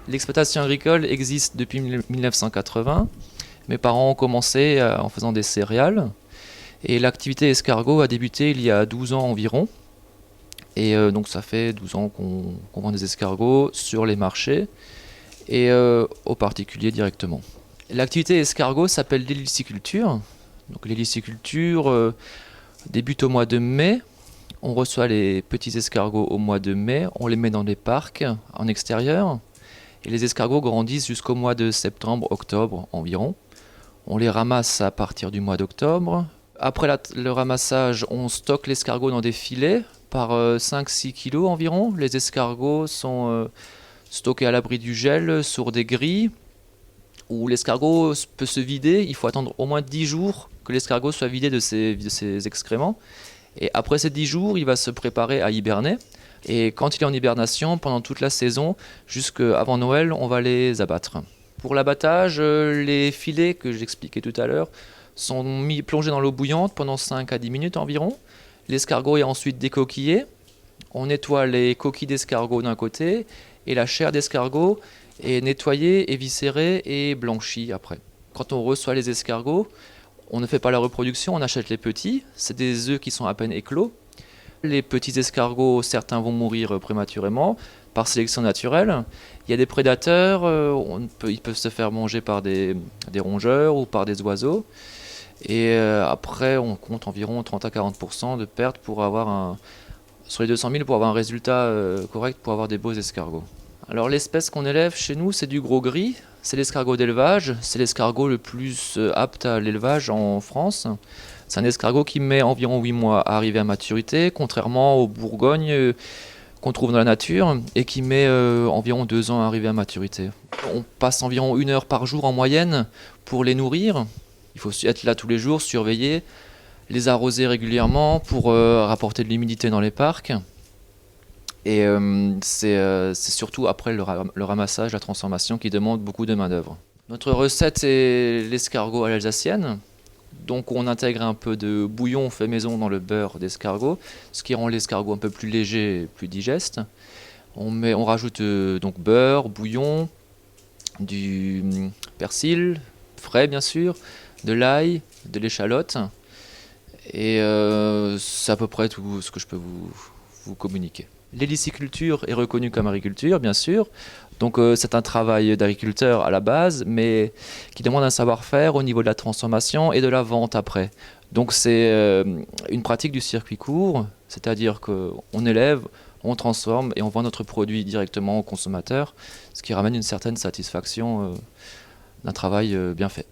L'exploitation agricole existe depuis 1980. Mes parents ont commencé en faisant des céréales. Et l'activité escargot a débuté il y a 12 ans environ. Et donc ça fait 12 ans qu'on vend des escargots sur les marchés et aux particuliers directement. L'activité escargot s'appelle l'héliciculture. Donc l'héliciculture débute au mois de mai. On reçoit les petits escargots au mois de mai, on les met dans des parcs en extérieur et les escargots grandissent jusqu'au mois de septembre-octobre environ. On les ramasse à partir du mois d'octobre. Après le ramassage, on stocke l'escargot dans des filets par 5-6 kg environ. Les escargots sont stockés à l'abri du gel sur des grilles où l'escargot peut se vider. Il faut attendre au moins 10 jours que l'escargot soit vidé de ses excréments. Et après ces 10 jours, il va se préparer à hiberner. Et quand il est en hibernation, pendant toute la saison, jusqu'avant Noël, on va les abattre. Pour l'abattage, les filets que j'expliquais tout à l'heure sont plongés dans l'eau bouillante pendant 5 à 10 minutes environ. L'escargot est ensuite décoquillé. On nettoie les coquilles d'escargot d'un côté et la chair d'escargot est nettoyée, éviscérée et blanchie après. Quand on reçoit les escargots, on ne fait pas la reproduction, on achète les petits. C'est des œufs qui sont à peine éclos. Les petits escargots, certains vont mourir prématurément par sélection naturelle. Il y a des prédateurs, ils peuvent se faire manger par des rongeurs ou par des oiseaux. Et après, on compte environ 30 à 40% de pertes pour avoir sur les 200 000 pour avoir un résultat correct, pour avoir des beaux escargots. Alors l'espèce qu'on élève chez nous, c'est du gros gris. C'est l'escargot d'élevage, c'est l'escargot le plus apte à l'élevage en France. C'est un escargot qui met environ 8 mois à arriver à maturité, contrairement aux Bourgognes qu'on trouve dans la nature et qui met environ 2 ans à arriver à maturité. On passe environ 1 heure par jour en moyenne pour les nourrir. Il faut être là tous les jours, surveiller, les arroser régulièrement pour rapporter de l'humidité dans les parcs. Et c'est surtout après le ramassage, la transformation qui demande beaucoup de main-d'œuvre. Notre recette est l'escargot à l'alsacienne. Donc on intègre un peu de bouillon fait maison dans le beurre d'escargot, ce qui rend l'escargot un peu plus léger et plus digeste. On rajoute donc beurre, bouillon, du persil, frais bien sûr, de l'ail, de l'échalote. Et c'est à peu près tout ce que je peux vous communiquer. L'héliciculture est reconnue comme agriculture, bien sûr. Donc c'est un travail d'agriculteur à la base, mais qui demande un savoir-faire au niveau de la transformation et de la vente après. Donc c'est une pratique du circuit court, c'est-à-dire qu'on élève, on transforme et on vend notre produit directement au consommateur, ce qui ramène une certaine satisfaction d'un travail bien fait.